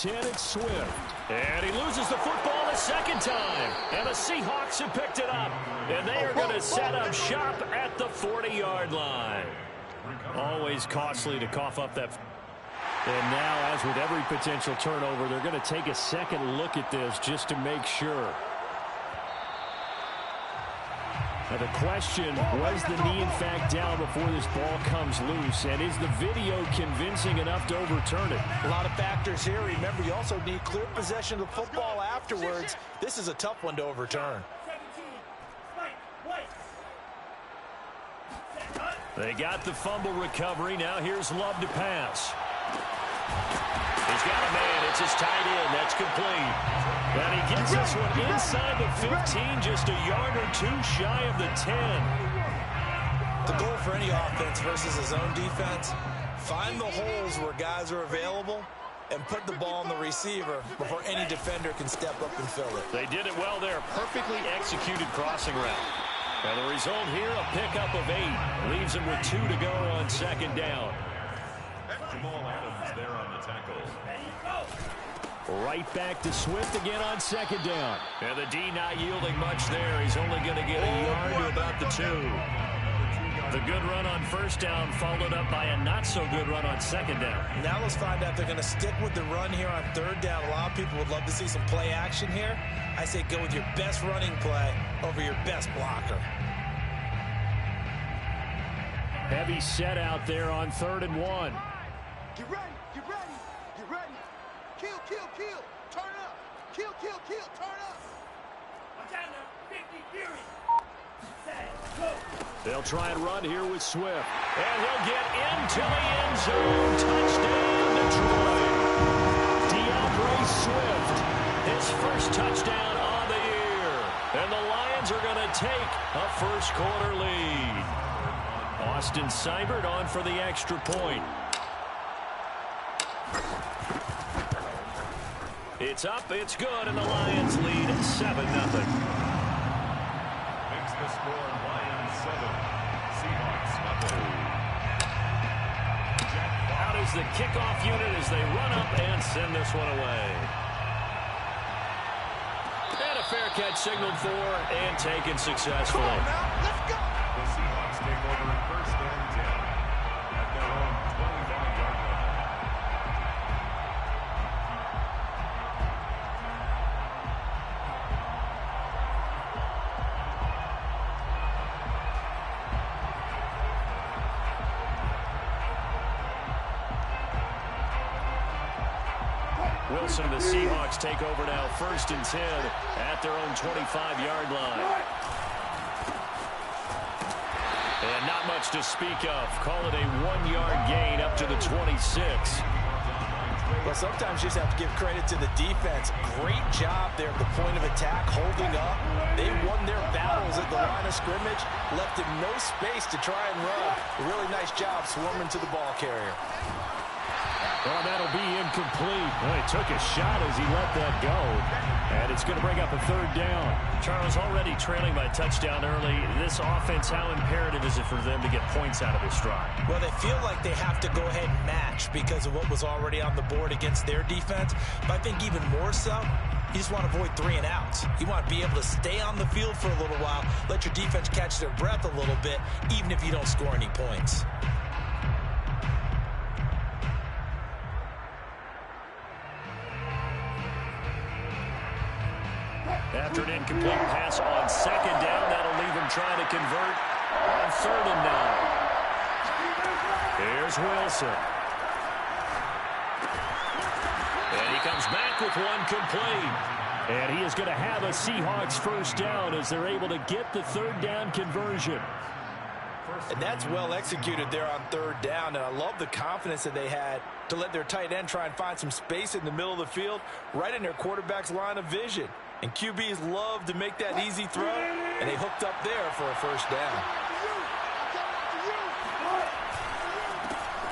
10, it's Swift. And he loses the football the second time. And the Seahawks have picked it up. And they are going to set up shop at the 40-yard line. Always costly to cough up that. And now, as with every potential turnover, they're going to take a second look at this just to make sure. Now the question, was the knee in fact down before this ball comes loose? And is the video convincing enough to overturn it? A lot of factors here. Remember, you also need clear possession of the football afterwards. This is a tough one to overturn. They got the fumble recovery. Now here's Love to pass. He's got a man. It's his tight end. That's complete. And he gets this one inside the 15, just a yard or two shy of the 10. The goal for any offense versus his own defense, find the holes where guys are available and put the ball on the receiver before any defender can step up and fill it. They did it well there. Perfectly executed crossing route. And the result here, a pickup of 8. Leaves him with 2 to go on second down. Jamal Adams there on the tackle. Right back to Swift again on second down. And the D not yielding much there. He's only going to get a yard to about the 2. The good run on first down followed up by a not-so-good run on second down. Now let's find out if they're going to stick with the run here on third down. A lot of people would love to see some play action here. I say go with your best running play over your best blocker. Heavy set out there on 3rd and 1. Get ready, get ready, get ready. Kill, kill, kill. Turn up. Kill, kill, kill. Turn up. Watch out now. 50 Fury. They'll try and run here with Swift. And he'll get into the end zone. Touchdown, Detroit. DeAndre Swift, his first touchdown on the year. And the Lions are going to take a first-quarter lead. Austin Seibert on for the extra point. It's up, it's good, and the Lions lead 7-0. Makes the score Lions 7, Seahawks 0. Out is the kickoff unit as they run up and send this one away. And a fair catch signaled for and taken successfully. Come on now, let's go. The Seahawks take over 1st and 10 at their own 25-yard line. Wilson and the Seahawks take over now 1st and 10 at their own 25-yard line. And not much to speak of. Call it a 1-yard gain up to the 26. Well, sometimes you just have to give credit to the defense. Great job there at the point of attack, holding up. They won their battles at the line of scrimmage, left him no space to try and run. A really nice job swarming to the ball carrier. Well, that'll be incomplete. Well, he took a shot as he let that go. And it's going to bring up a 3rd down. Charles, already trailing by a touchdown early. This offense, how imperative is it for them to get points out of this drive? Well, they feel like they have to go ahead and match because of what was already on the board against their defense. But I think even more so, you just want to avoid 3 and outs. You want to be able to stay on the field for a little while, let your defense catch their breath a little bit, even if you don't score any points. After an incomplete pass on second down, that'll leave him trying to convert on 3rd and 9. Here's Wilson. And he comes back with one complete. And he is going to have a Seahawks first down as they're able to get the 3rd down conversion. And that's well executed there on 3rd down. And I love the confidence that they had to let their tight end try and find some space in the middle of the field, right in their quarterback's line of vision. And QBs love to make that easy throw, and they hooked up there for a first down.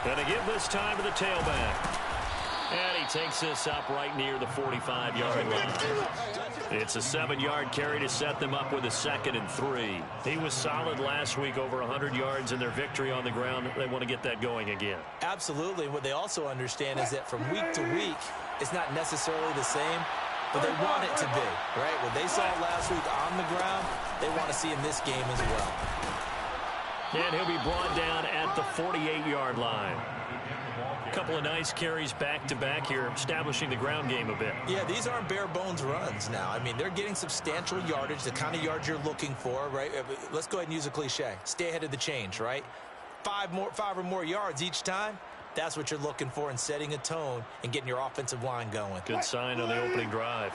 Going to give this time to the tailback. And he takes this up right near the 45-yard line. It's a 7-yard carry to set them up with a 2nd and 3. He was solid last week, over 100 yards in their victory on the ground. They want to get that going again. Absolutely. What they also understand is that from week to week, it's not necessarily the same, but they want it to be, right? What they saw last week on the ground, they want to see in this game as well. And he'll be brought down at the 48-yard line. A couple of nice carries back-to-back here, establishing the ground game a bit. Yeah, these aren't bare-bones runs now. I mean, they're getting substantial yardage, the kind of yards you're looking for, right? Let's go ahead and use a cliche. Stay ahead of the change, right? Five or more yards each time. That's what you're looking for in setting a tone and getting your offensive line going. Good sign on the opening drive.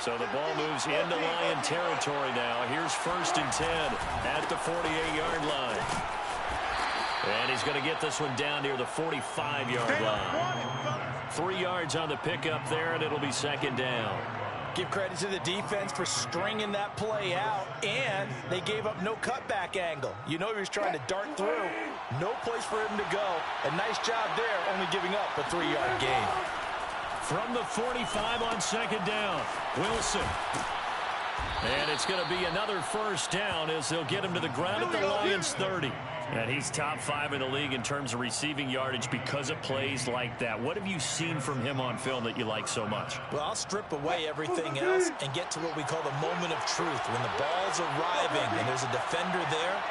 So the ball moves into Lion territory now. Here's 1st and 10 at the 48-yard line. And he's going to get this one down near the 45-yard line. 3 yards on the pickup there, and it'll be 2nd down. Give credit to the defense for stringing that play out, and they gave up no cutback angle. You know he was trying to dart through. No place for him to go. A nice job there, only giving up a 3-yard gain. From the 45 on 2nd down, Wilson. And it's going to be another 1st down as they'll get him to the ground at the Lions 30. And he's top 5 in the league in terms of receiving yardage because of plays like that. What have you seen from him on film that you like so much? Well, I'll strip away everything else and get to what we call the moment of truth. When the ball's arriving and there's a defender there,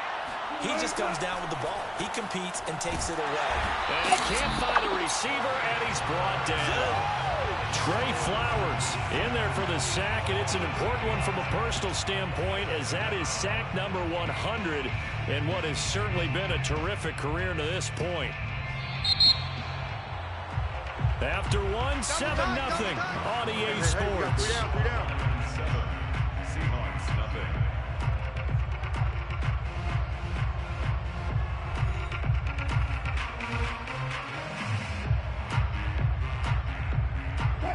he just comes down with the ball. He competes and takes it away. And he can't find a receiver, and he's brought down. Trey Flowers in there for the sack, and it's an important one from a personal standpoint as that is sack number 100 in what has certainly been a terrific career to this point. After one, 7-0 on EA Sports. Seahawks, nothing.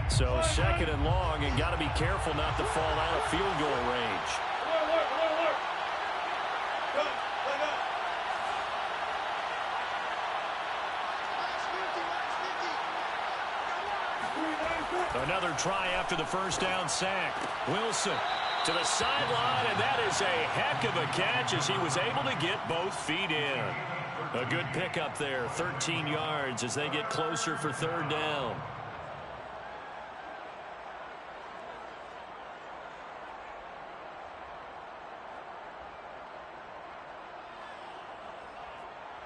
So 2nd and long, and got to be careful not to fall out of field goal range. Another try after the 1st down sack. Wilson to the sideline, and that is a heck of a catch as he was able to get both feet in. A good pickup there, 13 yards as they get closer for 3rd down.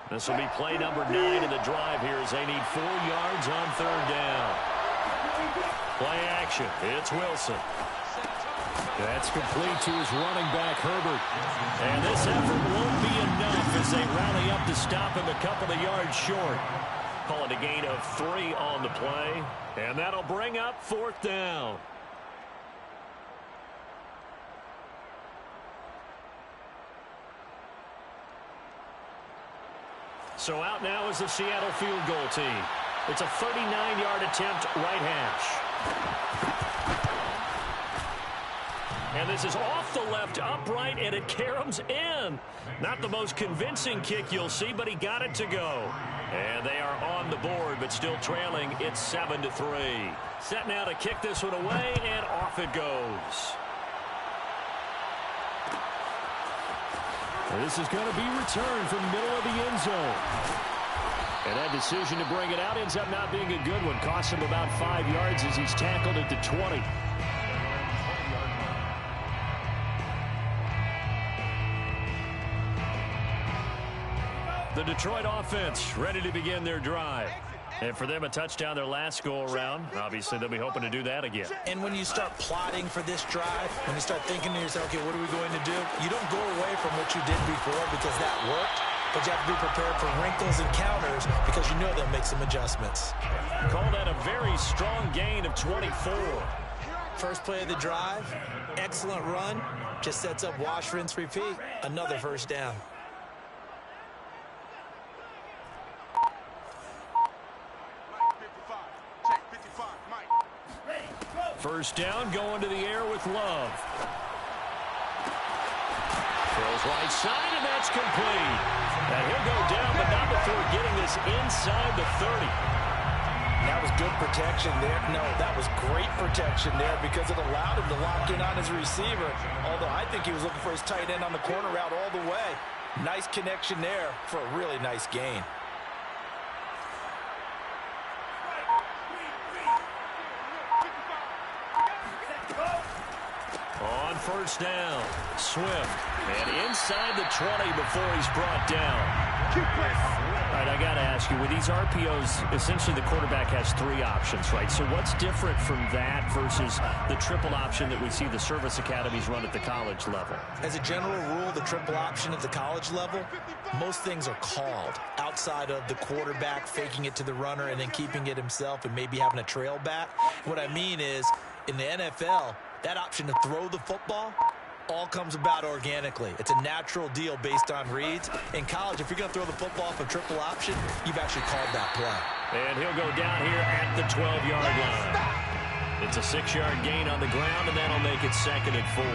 This will be play number 9 in the drive here as they need 4 yards on 3rd down. Play action. It's Wilson. That's complete to his running back, Herbert. And this effort won't be enough as they rally up to stop him a couple of yards short. Call it a gain of 3 on the play. And that'll bring up 4th down. So out now is the Seattle field goal team. It's a 39-yard attempt, right hash. And this is off the left upright, and it caroms in. Not the most convincing kick you'll see, but he got it to go. And they are on the board, but still trailing. It's 7-3. Set now to kick this one away, and off it goes. This is going to be returned from the middle of the end zone. And that decision to bring it out ends up not being a good one. Costs him about 5 yards as he's tackled at the 20. The Detroit offense ready to begin their drive. And for them, a touchdown their last go-around. Obviously, they'll be hoping to do that again. And when you start plotting for this drive, when you start thinking to yourself, okay, what are we going to do? You don't go away from what you did before because that worked, but you have to be prepared for wrinkles and counters because you know they'll make some adjustments. Call that a very strong gain of 24. First play of the drive, excellent run, just sets up wash, rinse, repeat. Another 1st down. First down, going to the air with Love. Throws right side, and that's complete. And he'll go down, but not before getting this inside the 30. That was good protection there. No, that was great protection there because it allowed him to lock in on his receiver. Although I think he was looking for his tight end on the corner route all the way. Nice connection there for a really nice gain. first down. Swift. And inside the 20 before he's brought down. All right, I got to ask you, with these RPOs, essentially the quarterback has 3 options, right? So what's different from that versus the triple option that we see the service academies run at the college level? As a general rule, the triple option at the college level, most things are called outside of the quarterback faking it to the runner and then keeping it himself and maybe having a trail back. What I mean is, in the NFL, that option to throw the football all comes about organically. It's a natural deal based on reads. In college, if you're going to throw the football off a triple option, you've actually called that play. And he'll go down here at the 12-yard line. It's a 6-yard gain on the ground, and that'll make it 2nd and 4.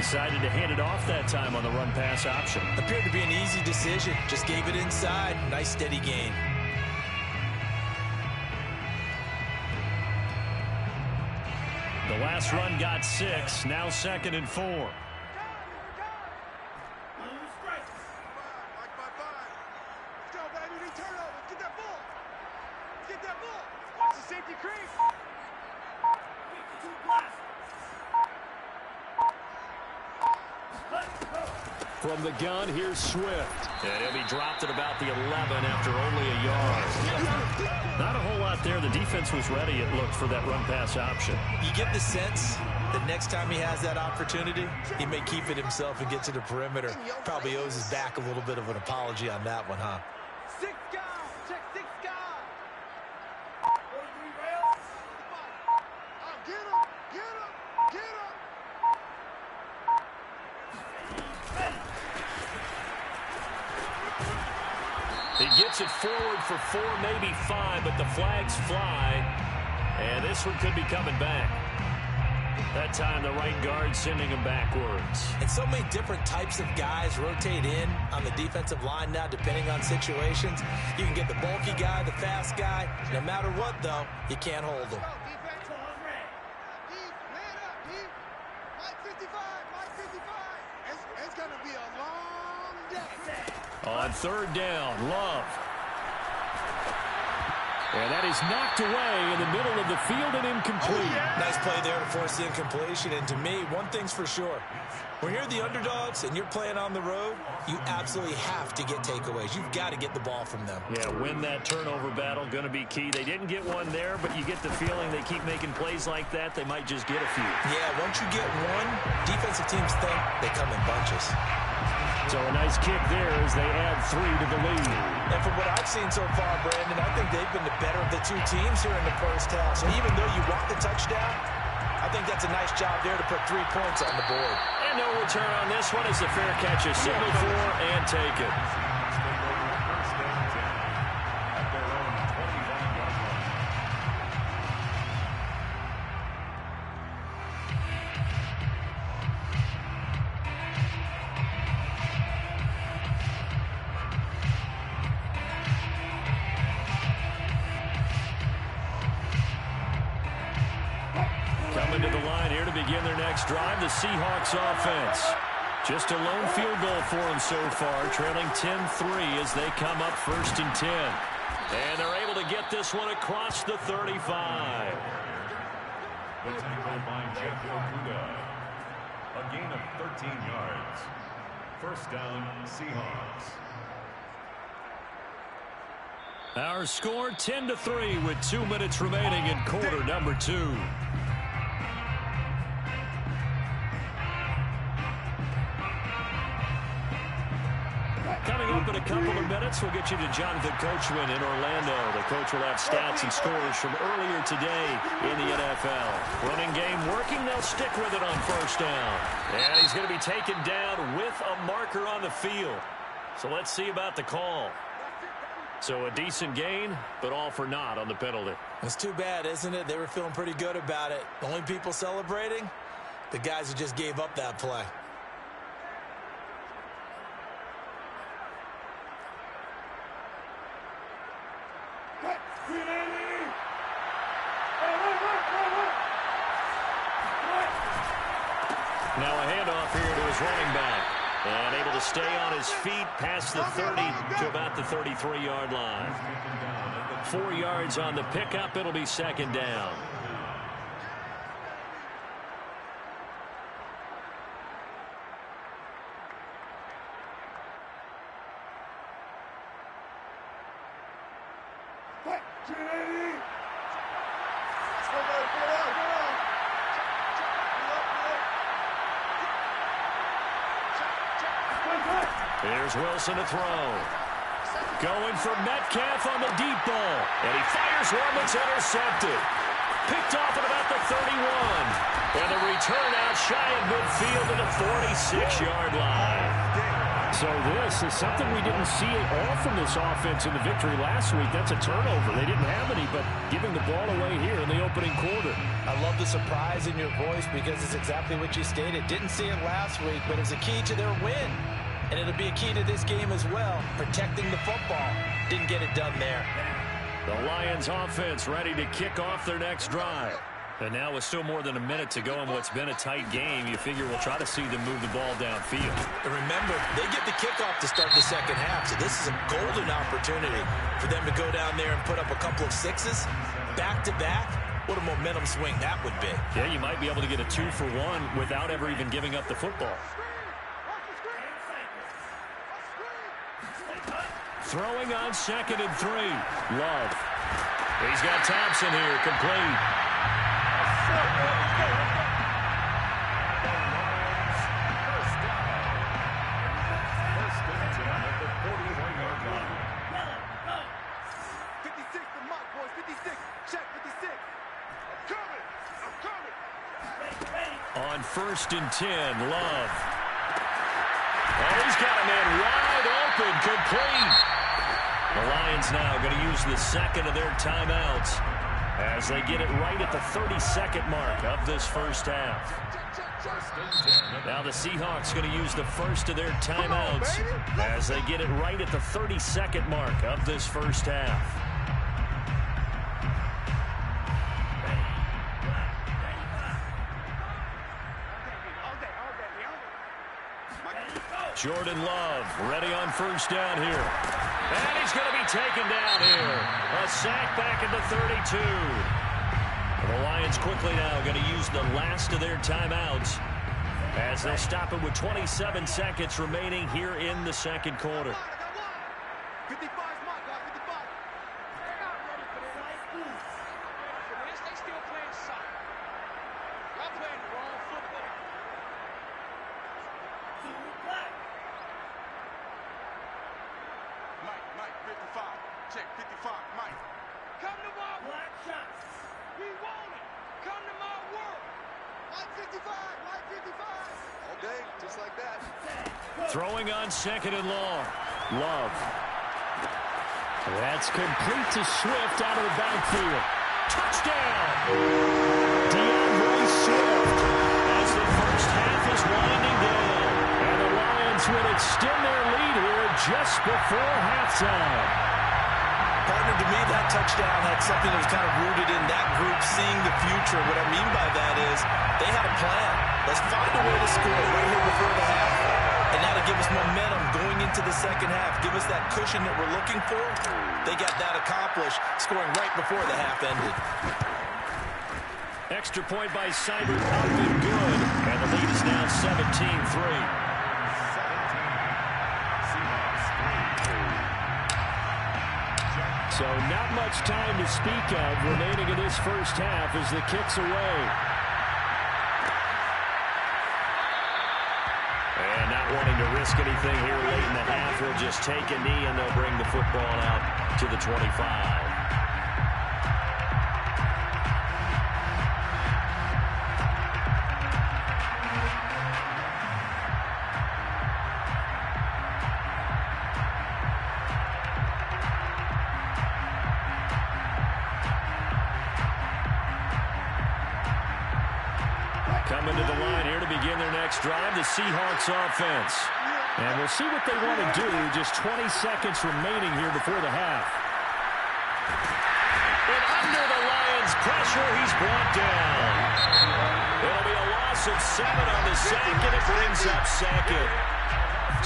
Decided to hand it off that time on the run-pass option. Appeared to be an easy decision. Just gave it inside. Nice, steady gain. The last run got 6. Now 2nd and 4. Let's go, baby. They turn over. Get that ball. Get that ball. Watch the safety creep. 52 plus. From the gun, here's Swift. And he'll be dropped at about the 11 after only a yard. Not a whole lot there. The defense was ready, it looked, for that run-pass option. You get the sense that next time he has that opportunity, he may keep it himself and get to the perimeter. Probably owes his back a little bit of an apology on that one, huh? 6 guys. Check 6 guys. Get him. Get him. Get him. He gets it forward for 4, maybe 5, but the flags fly. And this one could be coming back. That time, the right guard sending him backwards. And so many different types of guys rotate in on the defensive line now, depending on situations. You can get the bulky guy, the fast guy. No matter what, though, you can't hold him. It's going to be a long day. On 3rd down, Love. And that is knocked away in the middle of the field and incomplete. Nice play there to force the incompletion. And to me, one thing's for sure. When you're the underdogs and you're playing on the road, you absolutely have to get takeaways. You've got to get the ball from them. Yeah, win that turnover battle, going to be key. They didn't get one there, but you get the feeling they keep making plays like that, they might just get a few. Yeah, once you get one, defensive teams think they come in bunches. So a nice kick there as they add 3 to the lead. And from what I've seen so far, Brandon, I think they've been the better of the 2 teams here in the first half. So even though you want the touchdown, I think that's a nice job there to put 3 points on the board. And no return on this one as the fair catch is signaled for and taken. First down 10 at their own 25-yard line. Coming to the line here to begin their next drive, the Seahawks offense. Just a lone field goal for them so far, trailing 10-3 as they come up 1st and 10. And they're able to get this one across the 35. The tackle by Jeff Okudah. A gain of 13 yards. First down, Seahawks. Our score 10-3 with 2 minutes remaining in quarter number 2. Coming up in a couple of minutes, we'll get you to Jonathan Coachman in Orlando. The coach will have stats and scores from earlier today in the NFL. Running game working, they'll stick with it on 1st down. And he's going to be taken down with a marker on the field. So let's see about the call. So a decent gain, but all for naught on the penalty. It's too bad, isn't it? They were feeling pretty good about it. The only people celebrating, the guys who just gave up that play. Now a handoff here to his running back. And able to stay on his feet past the 30 to about the 33-yard line. 4 yards on the pickup. It'll be 2nd down. Here's Wilson to throw. Going for Metcalf on the deep ball. And he fires one that's intercepted. Picked off at about the 31. And the return out shy of midfield at the 46-yard line. So this is something we didn't see at all from this offense in the victory last week. That's a turnover. They didn't have any, but giving the ball away here in the opening quarter. I love the surprise in your voice because it's exactly what you stated. Didn't see it last week, but it's a key to their win. And it'll be a key to this game as well, protecting the football. Didn't get it done there. The Lions offense ready to kick off their next drive. And now with still more than a minute to go in what's been a tight game, you figure we'll try to see them move the ball downfield. And remember, they get the kickoff to start the second half, so this is a golden opportunity for them to go down there and put up a couple of sixes back-to-back. What a momentum swing that would be. Yeah, you might be able to get a 2-for-1 without ever even giving up the football. Throwing on 2nd and 3. Love. He's got Thompson here, complete. On 1st and 10, Love. Oh, he's got a man wide open, complete. The Lions now going to use the second of their timeouts as they get it right at the 32nd mark of this first half. Now the Seahawks going to use the first of their timeouts as they get it right at the 32nd mark of this first half. Jordan Love ready on 1st down here. And he's going to be taken down here. A sack back at the 32. The Lions quickly now going to use the last of their timeouts as they'll stop it with 27 seconds remaining here in the second quarter. 55 is my guy, 55. They're not ready for this. They still playing soccer. Y'all playing the wrong football. Mike, 55. Check, 55, Mike. Come to my black shots. We want it. Come to my world. Mike 55, Mike 55. All day, just like that. Throwing on 2nd and long. Love. That's complete to Swift out of the backfield. Touchdown! DeAndre Swift as the first half is winding down. And the Lions will extend their lead here just before halftime. Partner, to me, that touchdown had something that was kind of rooted in that group seeing the future. What I mean by that is they had a plan. Let's find a way to score right here before the half. And that'll give us momentum going into the second half. Give us that cushion that we're looking for. They got that accomplished, scoring right before the half ended. Extra point by Seibert, up and good. And the lead is now 17-3. So not much time to speak of remaining in this first half as the kick's away. And not wanting to risk anything here late in the half, he'll just take a knee and they'll bring the football out to the 25. Coming to the line here to begin their next drive, the Seahawks offense. And we'll see what they want to do. Just 20 seconds remaining here before the half. And under the Lions' pressure, he's brought down. It'll be a loss of 7 on the sack, and it brings up 2nd.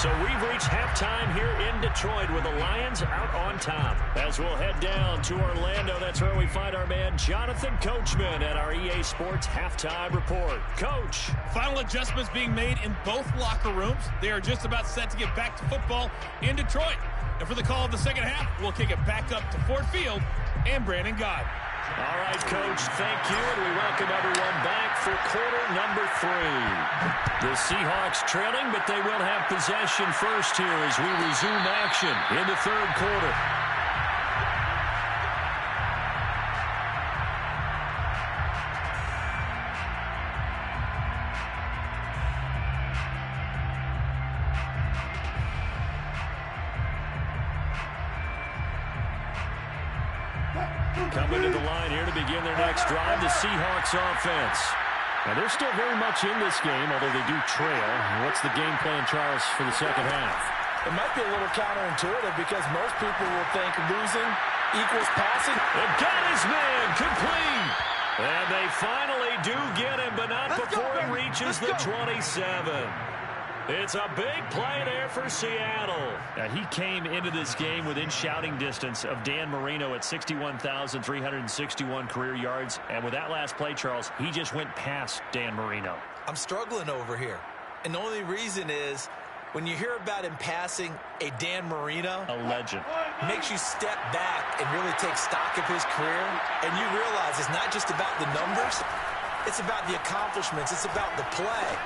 So we've reached halftime here in Detroit with the Lions out on top. As we'll head down to Orlando, that's where we find our man Jonathan Coachman at our EA Sports Halftime Report. Coach. Final adjustments being made in both locker rooms. They are just about set to get back to football in Detroit. And for the call of the second half, we'll kick it back up to Ford Field and Brandon Gaud. All right, Coach, thank you, and we welcome everyone back for quarter number 3. The Seahawks trailing, but they will have possession first here as we resume action in the third quarter. Coming to the line here to begin their next drive, the Seahawks offense. Now, they're still very much in this game, although they do trail. What's the game plan, Charles, for the second half? It might be a little counterintuitive because most people will think losing equals passing. They've got his man complete. And they finally do get him, but not before he reaches the 27. It's a big play there for Seattle. He came into this game within shouting distance of Dan Marino at 61,361 career yards. And with that last play, Charles, he just went past Dan Marino. I'm struggling over here. And the only reason is when you hear about him passing a Dan Marino, a legend, makes you step back and really take stock of his career. And you realize it's not just about the numbers. It's about the accomplishments. It's about the play.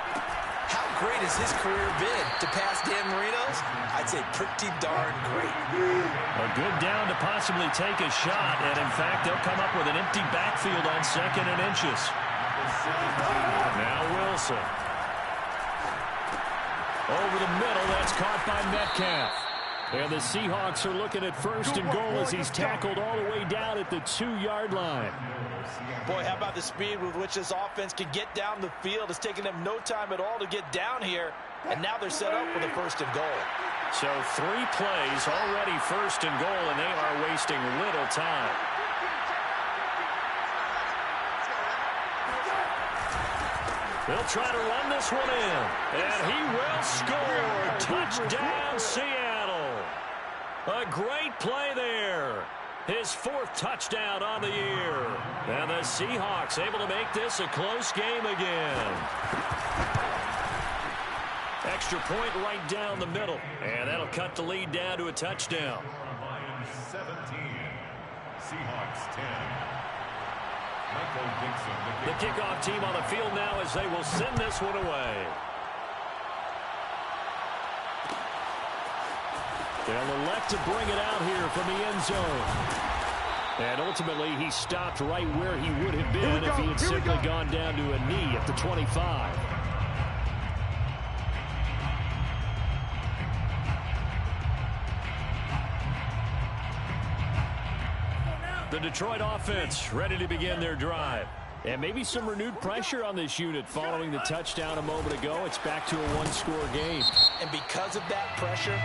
How great has his career been to pass Dan Marino's? I'd say pretty darn great. A good down to possibly take a shot, and in fact, they'll come up with an empty backfield on 2nd and inches. Now Wilson. Over the middle, that's caught by Metcalf. And the Seahawks are looking at 1st and goal as he's tackled all the way down at the 2-yard line. Boy, how about the speed with which this offense can get down the field? It's taken them no time at all to get down here, and now they're set up for the 1st and goal. So 3 plays already 1st and goal, and they are wasting little time. They'll try to run this one in, and he will score. Touchdown, Seattle. A great play there. His 4th touchdown on the year. And the Seahawks able to make this a close game again. Extra point right down the middle. And that'll cut the lead down to a touchdown. Lions 17, Seahawks 10. Michael Dixon. The kickoff team on the field now as they will send this one away. They'll elect to bring it out here from the end zone. And ultimately, he stopped right where he would have been if he had simply gone down to a knee at the 25. The Detroit offense ready to begin their drive. And maybe some renewed pressure on this unit following the touchdown a moment ago. It's back to a 1-score game. And because of that pressure,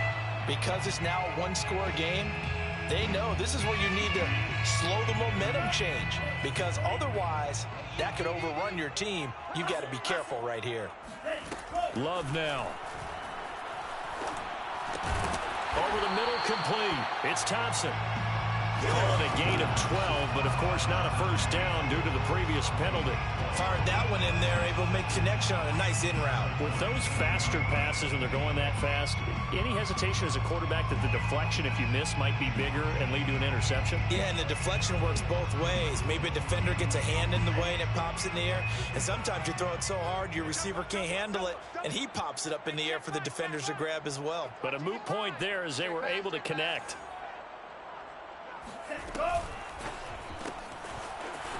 because it's now a 1-score game, they know this is where you need to slow the momentum change, because otherwise that could overrun your team. You've got to be careful right here. Love now. Over the middle, complete. It's Thompson. Call it a gain of 12, but of course not a first down due to the previous penalty. Fired that one in there, able to make connection on a nice in route. With those faster passes when they're going that fast, any hesitation as a quarterback that the deflection, if you miss, might be bigger and lead to an interception? Yeah, and the deflection works both ways. Maybe a defender gets a hand in the way and it pops in the air. And sometimes you throw it so hard your receiver can't handle it, and he pops it up in the air for the defenders to grab as well. But a moot point there as they were able to connect.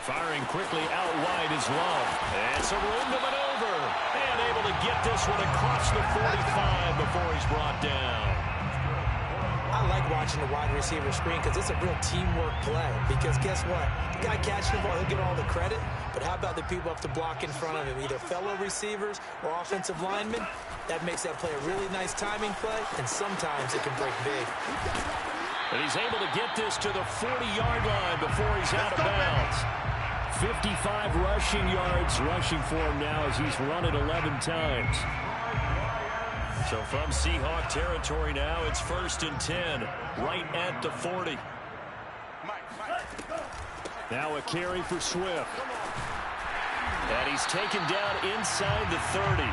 Firing quickly out wide is Love. And some room to maneuver. And able to get this one across the 45 before he's brought down. I like watching the wide receiver screen because it's a real teamwork play. Because guess what? The guy catching the ball, he'll get all the credit. But how about the people up to block in front of him? Either fellow receivers or offensive linemen. That makes that play a really nice timing play. And sometimes it can break big. And he's able to get this to the 40-yard line before he's out of bounds. 55 rushing yards rushing for him now as he's run it 11 times. So from Seahawk territory now, it's 1st and 10, right at the 40. Now a carry for Swift. And he's taken down inside the 30.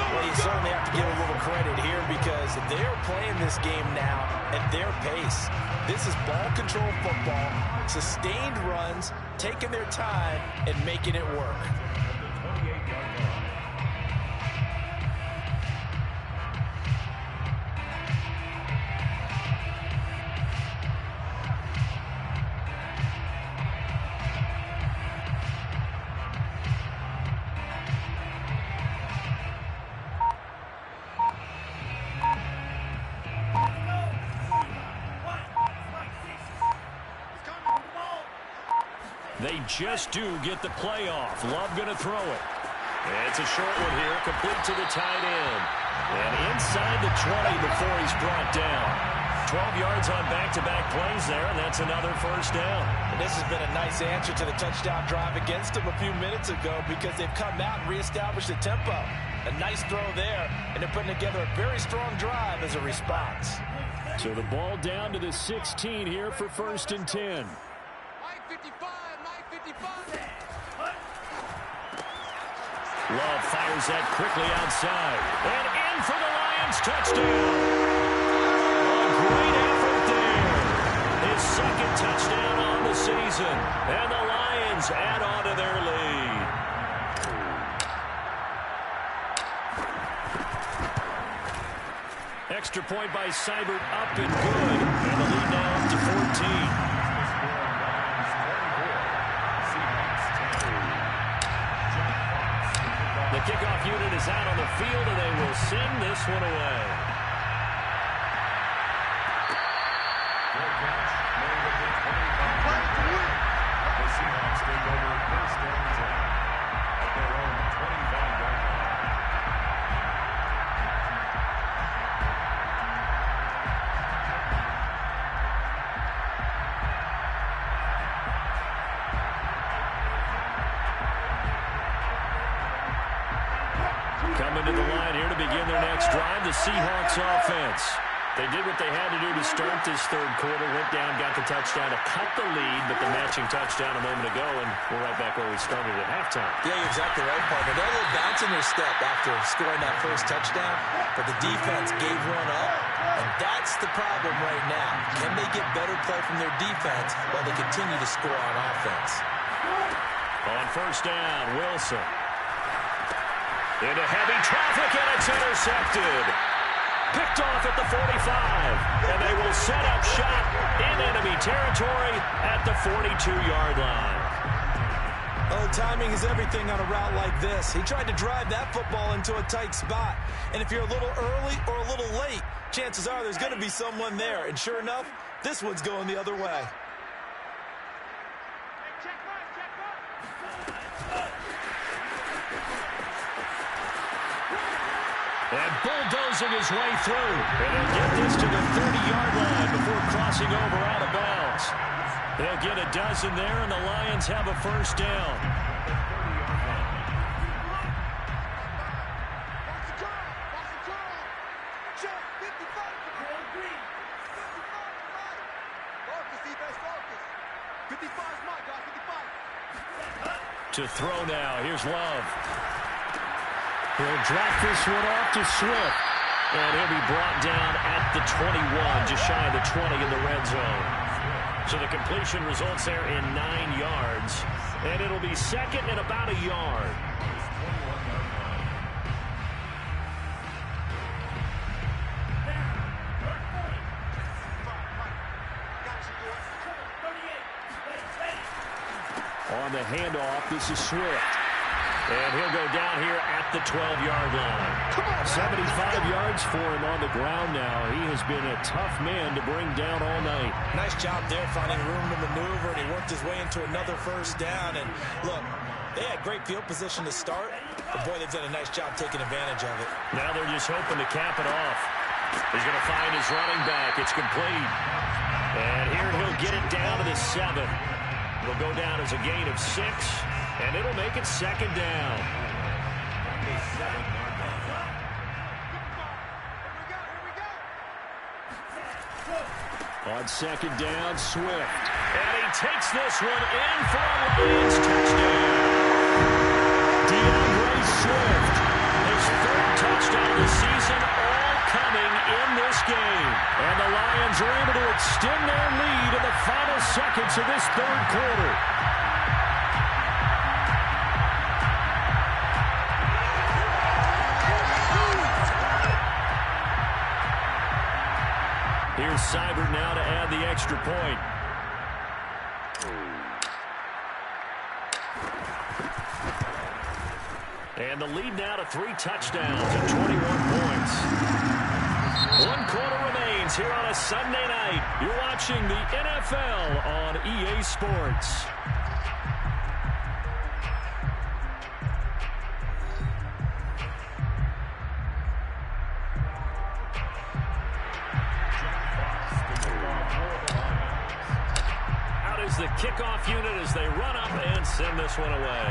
Well, you certainly have to give a little credit here because they're playing this game now at their pace. This is ball control football, sustained runs, taking their time and making it work. They just do get the play off. Love going to throw it. It's a short one here, complete to the tight end. And inside the 20 before he's brought down. 12 yards on back-to-back plays there, and that's another first down. And this has been a nice answer to the touchdown drive against them a few minutes ago because they've come out and reestablished the tempo. A nice throw there, and they're putting together a very strong drive as a response. So the ball down to the 16 here for 1st and 10. Love fires that quickly outside. And in for the Lions, touchdown. A great effort there. His second touchdown on the season. And the Lions add on to their lead. Extra point by Seibert, up and good. And the lead now up to 14. The kickoff unit is out on the field, and they will send this one away. The Seahawks take over 1st and 10 at their own 25-yard line. Coming to the line here to begin their next drive, the Seahawks offense. They did what they had to do to start this third quarter, went down, got the touchdown to cut the lead, but the matching touchdown a moment ago, and we're right back where we started at halftime. Yeah, you're exactly right, partner. They're a little bounce in their step after scoring that first touchdown, but the defense gave one up, and that's the problem right now. Can they get better play from their defense while they continue to score on offense? On first down, Wilson. Into heavy traffic, and it's intercepted. Picked off at the 45, and they will set up shop in enemy territory at the 42-yard line. Oh, timing is everything on a route like this. He tried to drive that football into a tight spot, and if you're a little early or a little late, chances are there's going to be someone there, and sure enough, this one's going the other way. And bulldozing his way through. And he'll get this to the 30-yard line before crossing over out of bounds. They'll get a dozen there, and the Lions have a first down. To throw now. Here's Love. He'll drop this one off to Swift. And he'll be brought down at the 21, just shy of the 20 in the red zone. So the completion results there in 9 yards. And it'll be second and about a yard. On the handoff, this is Swift. And he'll go down here at the 12-yard line. 75 yards for him on the ground now. He has been a tough man to bring down all night. Nice job there finding room to maneuver, and he worked his way into another first down. And look, they had great field position to start, but boy, they've done a nice job taking advantage of it. Now they're just hoping to cap it off. He's going to find his running back. It's complete. And here he'll get it down to the 7. It'll go down as a gain of 6. And it'll make it second down. On second down, Swift. And he takes this one in for a Lions touchdown. DeAndre Swift, his third touchdown of the season, all coming in this game. And the Lions are able to extend their lead in the final seconds of this third quarter. Here's Seibert now to add the extra point. And the lead now to 3 touchdowns and 21 points. 1 quarter remains here on a Sunday night. You're watching the NFL on EA Sports. The kickoff unit as they run up and send this one away.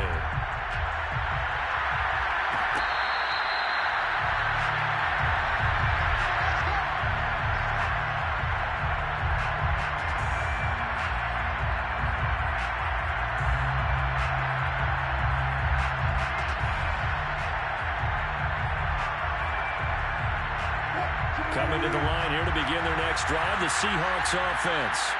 Coming to the line here to begin their next drive, the Seahawks offense.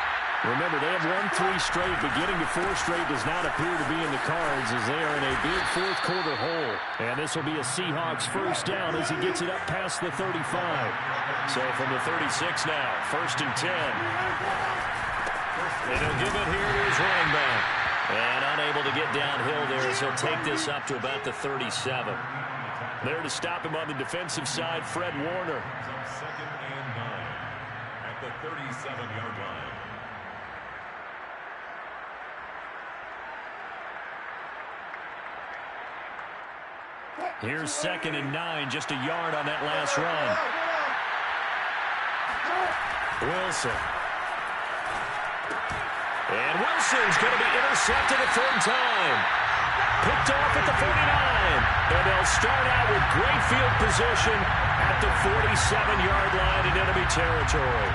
Remember, they have won 3 straight, but getting to 4 straight does not appear to be in the cards as they are in a big fourth quarter hole. And this will be a Seahawks first down as he gets it up past the 35. So from the 36 now, 1st and 10. And he'll give it here to his running back. And unable to get downhill there as he'll take this up to about the 37. There to stop him on the defensive side, Fred Warner. 2nd and 9 at the 37-yard line. Here's 2nd and 9, just a yard on that last run. Wilson. And Wilson's going to be intercepted a 3rd time. Picked off at the 49. And they'll start out with great field position at the 47-yard line in enemy territory.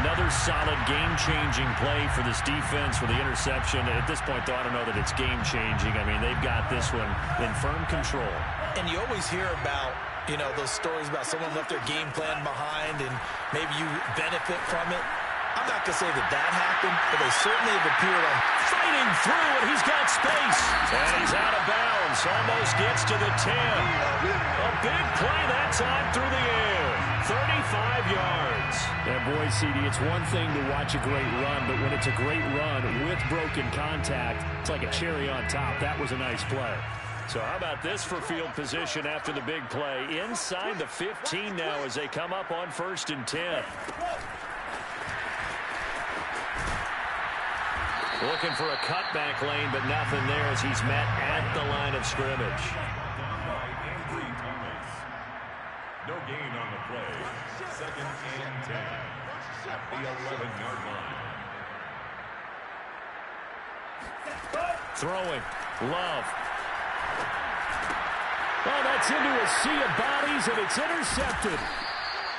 Another solid game-changing play for this defense for the interception. At this point, though, I don't know that it's game-changing. I mean, they've got this one in firm control. And you always hear about, you know, those stories about someone left their game plan behind and maybe you benefit from it. I'm not going to say that that happened, but they certainly have appeared on fighting through, and he's got space. And he's out of bounds. Almost gets to the 10. A big play that time through the air. 35 yards. And boy, CD, it's one thing to watch a great run, but when it's a great run with broken contact, it's like a cherry on top. That was a nice play. So how about this for field position after the big play? Inside the 15 now as they come up on 1st and 10. Looking for a cutback lane, but nothing there as he's met at the line of scrimmage. No gain on the play. 2nd and 10 at the 11-yard line. Throwing. Love. Oh, that's into a sea of bodies, and it's intercepted.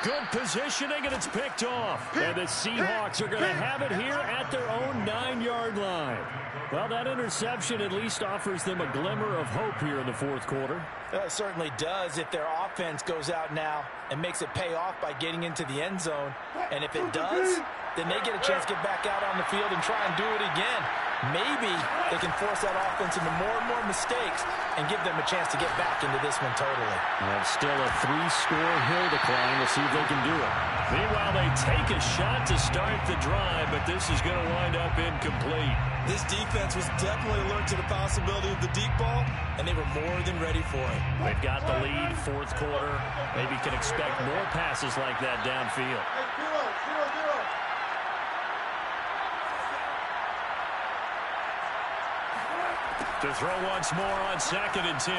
Good positioning, and it's picked off. And the Seahawks are going to have it here at their own 9-yard line. Well, that interception at least offers them a glimmer of hope here in the 4th quarter. It certainly does if their offense goes out now and makes it pay off by getting into the end zone. And if it does, then they get a chance to get back out on the field and try and do it again. Maybe they can force that offense into more and more mistakes and give them a chance to get back into this one totally. Well, still a 3-score hill to climb. We'll see if they can do it. Meanwhile, they take a shot to start the drive, but this is going to wind up incomplete. This defense was definitely alert to the possibility of the deep ball, and they were more than ready for it. They've got the lead, 4th quarter. Maybe can expect more passes like that downfield. To throw once more on 2nd and 10.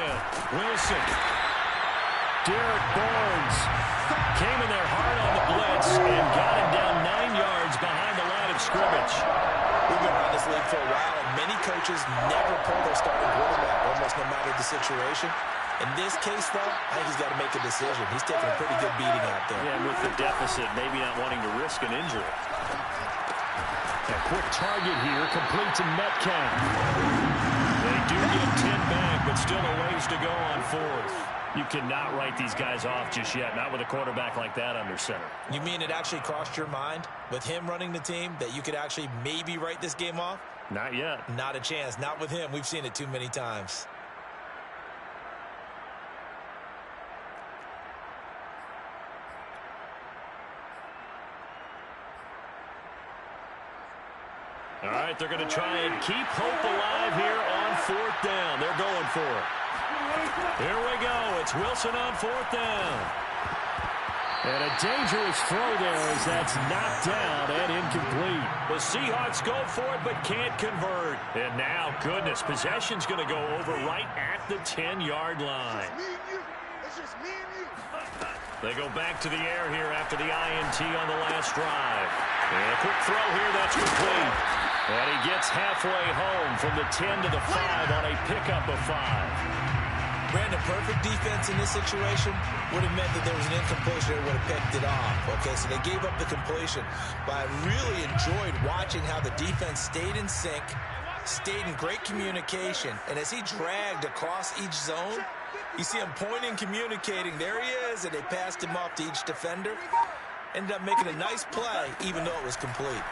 Wilson. Derek Barnes came in there hard on the blitz and got him down 9 yards behind the line of scrimmage. We've been around this league for a while, and many coaches never pull their starting quarterback, almost no matter the situation. In this case, though, I think he's got to make a decision. He's taking a pretty good beating out there. Yeah, and with the deficit, maybe not wanting to risk an injury. A quick target here, complete to Metcalf. They do get 10 back, but still a ways to go on fourth. You cannot write these guys off just yet, not with a quarterback like that under center. You mean it actually crossed your mind with him running the team that you could actually maybe write this game off? Not yet. Not a chance. Not with him. We've seen it too many times. All right, they're going to try and keep hope alive here on fourth down. They're going for it. Here we go. It's Wilson on fourth down. And a dangerous throw there as that's knocked down and incomplete. The Seahawks go for it but can't convert. And now, goodness, possession's going to go over right at the 10-yard line. It's just me and you. They go back to the air here after the INT on the last drive. And a quick throw here that's complete. And he gets halfway home from the 10 to the 5 on a pickup of 5. Brandon, perfect defense in this situation would have meant that there was an incompletion that would have picked it off. Okay, so they gave up the completion. But I really enjoyed watching how the defense stayed in sync, stayed in great communication. And as he dragged across each zone, you see him pointing, communicating. There he is, and they passed him off to each defender. Ended up making a nice play, even though it was complete.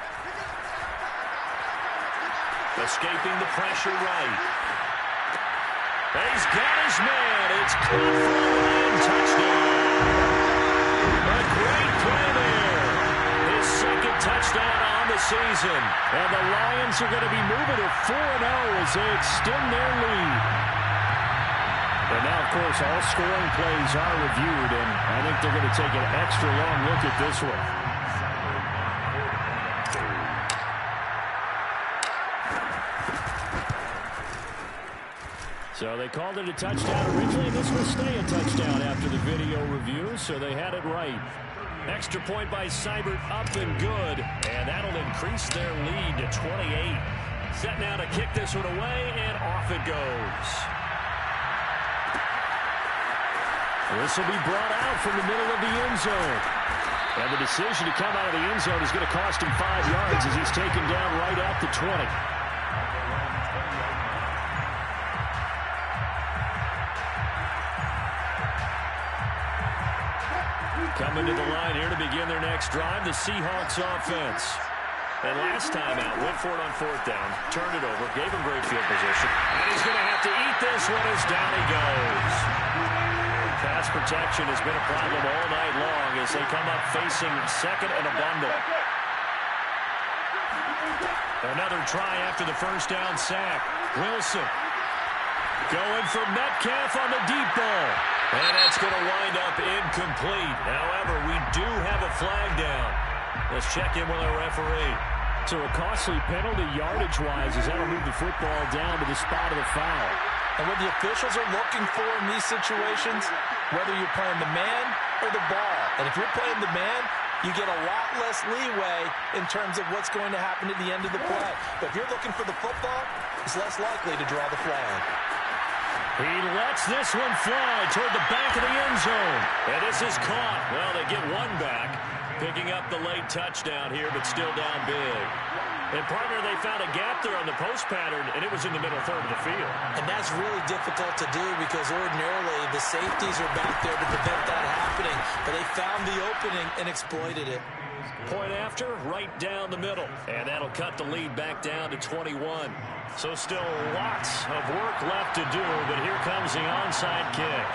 Escaping the pressure right. He's got his man. It's caught for a Lion touchdown. A great play there. His second touchdown on the season. And the Lions are going to be moving to 4-0 as they extend their lead. And now, of course, all scoring plays are reviewed, and I think they're going to take an extra long look at this one. So they called it a touchdown originally. This will stay a touchdown after the video review, so they had it right. Extra point by Seibert, up and good, and that'll increase their lead to 28. Set now to kick this one away, and off it goes. This will be brought out from the middle of the end zone. And the decision to come out of the end zone is going to cost him 5 yards as he's taken down right at the 20. Coming to the line here to begin their next drive, the Seahawks offense. And last time out, went for it on fourth down, turned it over, gave him great field position. And he's going to have to eat this one as down he goes. Pass protection has been a problem all night long as they come up facing second and a bundle. Another try after the first down sack. Wilson going for Metcalf on the deep ball. And that's going to wind up incomplete. However, we do have a flag down. Let's check in with our referee. So a costly penalty yardage-wise as that'll move the football down to the spot of the foul. And what the officials are looking for in these situations, whether you're playing the man or the ball. And if you're playing the man, you get a lot less leeway in terms of what's going to happen at the end of the play. But if you're looking for the football, it's less likely to draw the flag. He lets this one fly toward the back of the end zone. And this is caught. Well, they get one back, picking up the late touchdown here, but still down big. And, partner, they found a gap there on the post pattern, and it was in the middle third of the field. And that's really difficult to do because ordinarily the safeties are back there to prevent that happening. But they found the opening and exploited it. Point after, right down the middle. And that'll cut the lead back down to 21. So still lots of work left to do, but here comes the onside kick.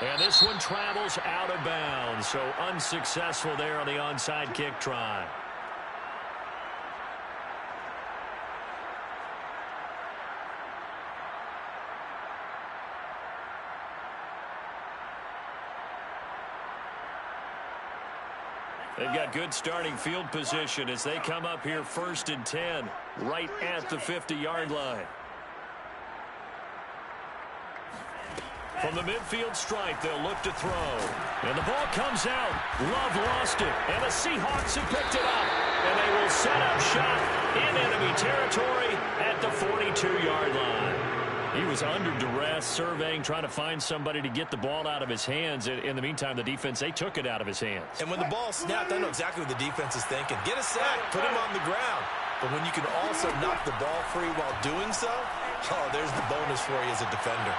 And this one travels out of bounds, so unsuccessful there on the onside kick try. They've got good starting field position as they come up here 1st and 10, right at the 50-yard line. From the midfield stripe, they'll look to throw. And the ball comes out. Love lost it. And the Seahawks have picked it up. And they will set up shop in enemy territory at the 42-yard line. He was under duress, surveying, trying to find somebody to get the ball out of his hands. In the meantime, the defense, they took it out of his hands. And when the ball snapped, I know exactly what the defense is thinking. Get a sack, put him on the ground. But when you can also knock the ball free while doing so, oh, there's the bonus for you as a defender.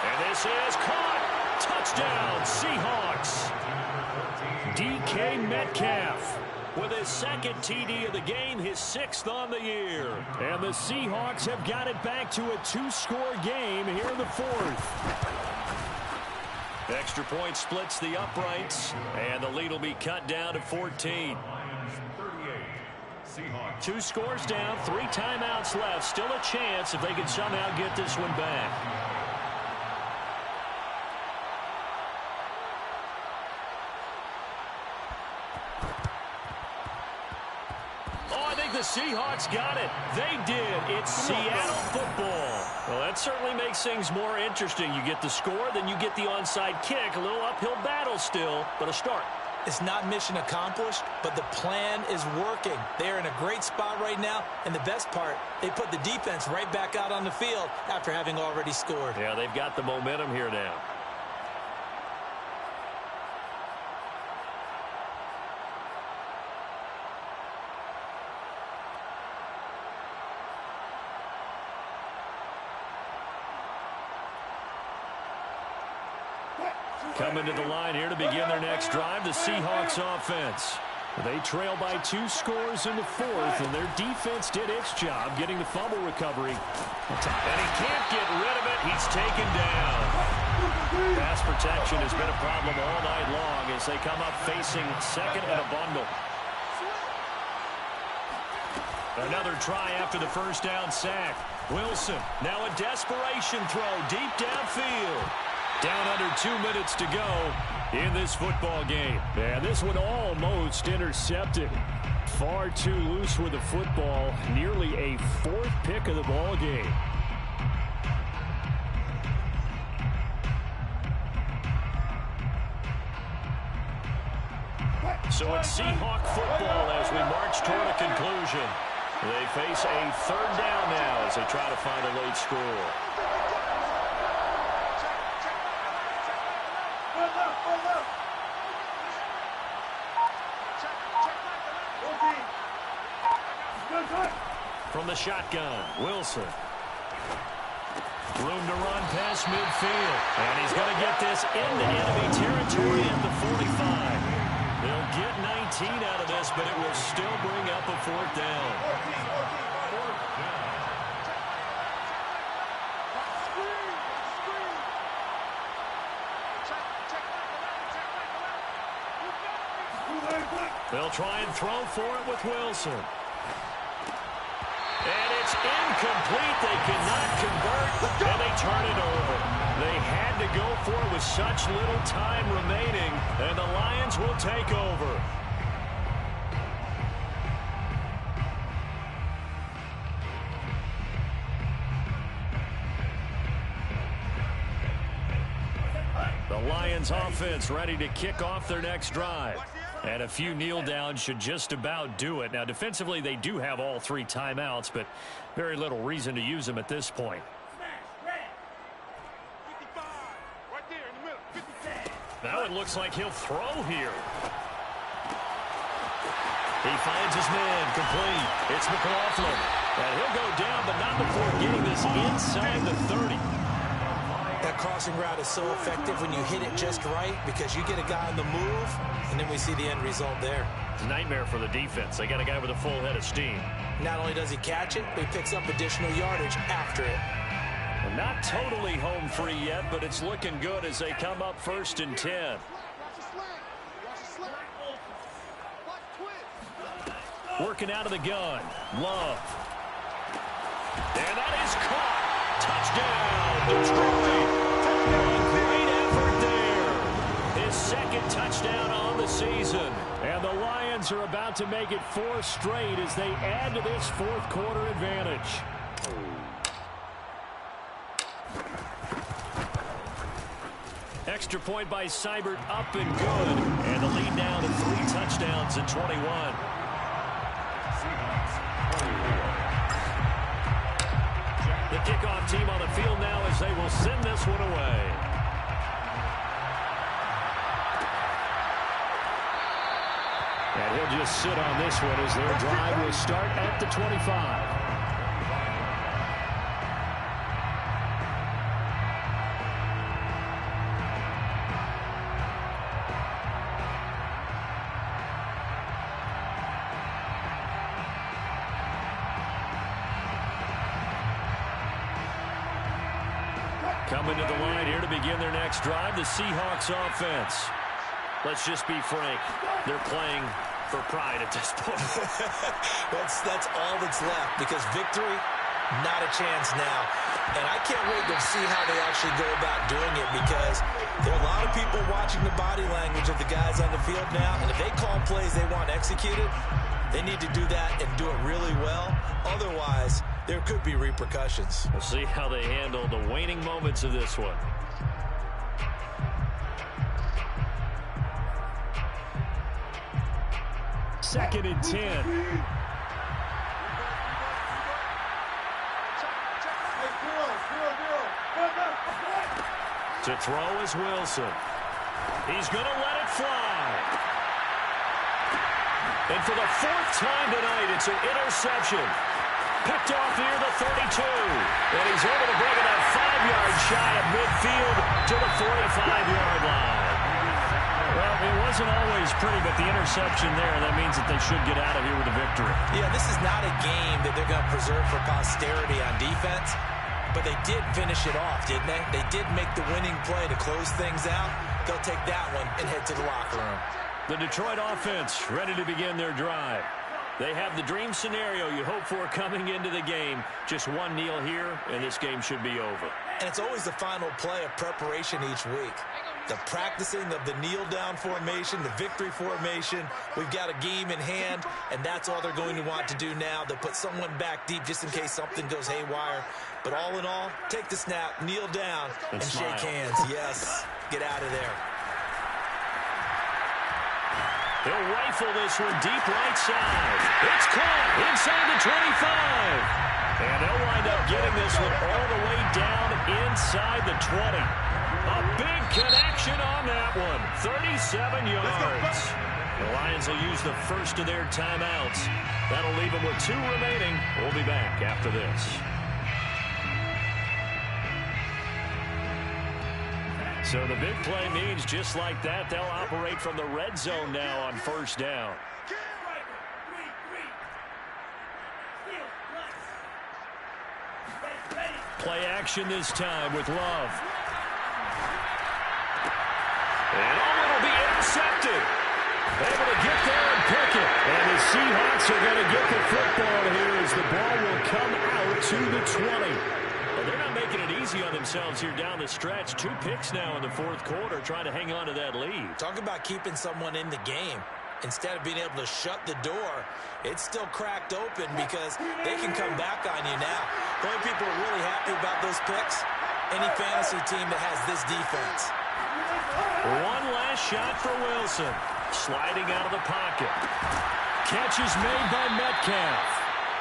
And this is caught. Touchdown, Seahawks. DK Metcalf with his second TD of the game, his 6th on the year. And the Seahawks have got it back to a 2-score game here in the 4th. Extra point splits the uprights, and the lead will be cut down to 14. 2 scores down, 3 timeouts left. Still a chance if they can somehow get this one back. The Seahawks got it. They did. It's Seattle football. Well, that certainly makes things more interesting. You get the score, then you get the onside kick. A little uphill battle still, but a start. It's not mission accomplished, but the plan is working. They're in a great spot right now, and the best part, they put the defense right back out on the field after having already scored. Yeah, they've got the momentum here now. Coming to the line here to begin their next drive, the Seahawks offense. They trail by 2 scores in the 4th, and their defense did its job getting the fumble recovery. And he can't get rid of it. He's taken down. Pass protection has been a problem all night long as they come up facing second and a bundle. Another try after the first down sack. Wilson, now a desperation throw deep downfield. Down under 2 minutes to go in this football game. And this one almost intercepted. Far too loose with the football. Nearly a 4th pick of the ball game. So it's Seahawk football as we march toward a conclusion. They face a 3rd down now as they try to find a late score. From the shotgun, Wilson. Room to run past midfield. And he's going to get this into enemy territory at the 45. They'll get 19 out of this, but it will still bring up a 4th down. They'll try and throw for it with Wilson. And it's incomplete. They cannot convert, and they turn it over. They had to go for it with such little time remaining, and the Lions will take over. The Lions offense ready to kick off their next drive. And a few kneel downs should just about do it. Now, defensively, they do have all 3 timeouts, but very little reason to use them at this point. Now it looks like he'll throw here. He finds his man complete. It's McLaughlin. And he'll go down, but not before getting this inside the 30. That crossing route is so effective when you hit it just right because you get a guy on the move, and then we see the end result there. It's a nightmare for the defense. They got a guy with a full head of steam. Not only does he catch it, but he picks up additional yardage after it. Well, not totally home free yet, but it's looking good as they come up 1st and 10. Working out of the gun. Love. And that is caught. Touchdown, Detroit. Great effort there. His 2nd touchdown on the season. And the Lions are about to make it 4 straight as they add to this 4th quarter advantage. extra point by Seibert up and good. And the lead now to 3 touchdowns and 21. The kickoff team on the field now as they will send this one away. And he'll just sit on this one as their drive will start at the 25. Coming to the line here to begin their next drive, the Seahawks offense. Let's just be frank. They're playing for pride at this point. That's all that's left, because victory, not a chance now. And I can't wait to see how they actually go about doing it, because there are a lot of people watching the body language of the guys on the field now, and if they call plays they want executed, they need to do that and do it really well. Otherwise, there could be repercussions. We'll see how they handle the waning moments of this one. Second and 10. To throw is Wilson. He's going to let it fly. And for the 4th time tonight, it's an interception. Picked off near the 32. And he's able to bring it up 5 yards shy of midfield to the 45-yard line. Well, it wasn't always pretty, but the interception there, that means that they should get out of here with a victory. Yeah, this is not a game that they're going to preserve for posterity on defense, but they did finish it off, didn't they? They did make the winning play to close things out. They'll take that one and head to the locker room. The Detroit offense ready to begin their drive. They have the dream scenario you hope for coming into the game. Just one kneel here, and this game should be over. And it's always the final play of preparation each week. The practicing of the kneel-down formation, the victory formation. We've got a game in hand, and that's all they're going to want to do now. They'll put someone back deep just in case something goes haywire. But all in all, take the snap, kneel down, and shake hands. Yes, get out of there. They'll rifle this one deep right side. It's caught inside the 25. And they'll wind up getting this one all the way down inside the 20. A big connection on that one. 37 yards. The Lions will use the first of their timeouts. That'll leave them with 2 remaining. We'll be back after this. So the big play means just like that, they'll operate from the red zone now on first down. Play action this time with Love. And it'll be intercepted. Able to get there and pick it. And the Seahawks are going to get the football here as the ball will come out to the 20. Well, they're not making it easy on themselves here down the stretch. 2 picks now in the 4th quarter trying to hang on to that lead. Talk about keeping someone in the game. Instead of being able to shut the door, it's still cracked open because they can come back on you now. The only people who are really happy about those picks, any fantasy team that has this defense. One last shot for Wilson. Sliding out of the pocket. Catch is made by Metcalf.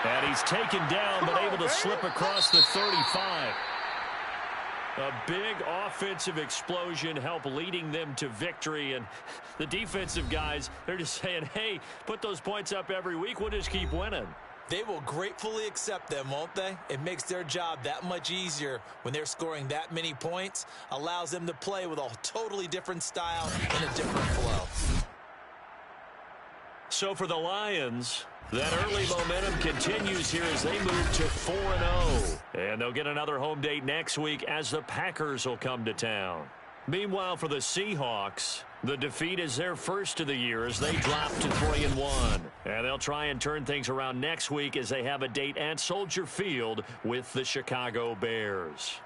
And he's taken down but able to slip across the 35. A big offensive explosion help leading them to victory. And the defensive guys, they're just saying, hey, put those points up every week. We'll just keep winning. They will gratefully accept them, won't they? It makes their job that much easier when they're scoring that many points. Allows them to play with a totally different style and a different flow. So for the Lions, that early momentum continues here as they move to 4-0. And they'll get another home date next week as the Packers will come to town. Meanwhile, for the Seahawks, the defeat is their first of the year as they drop to 3-1. And they'll try and turn things around next week as they have a date at Soldier Field with the Chicago Bears.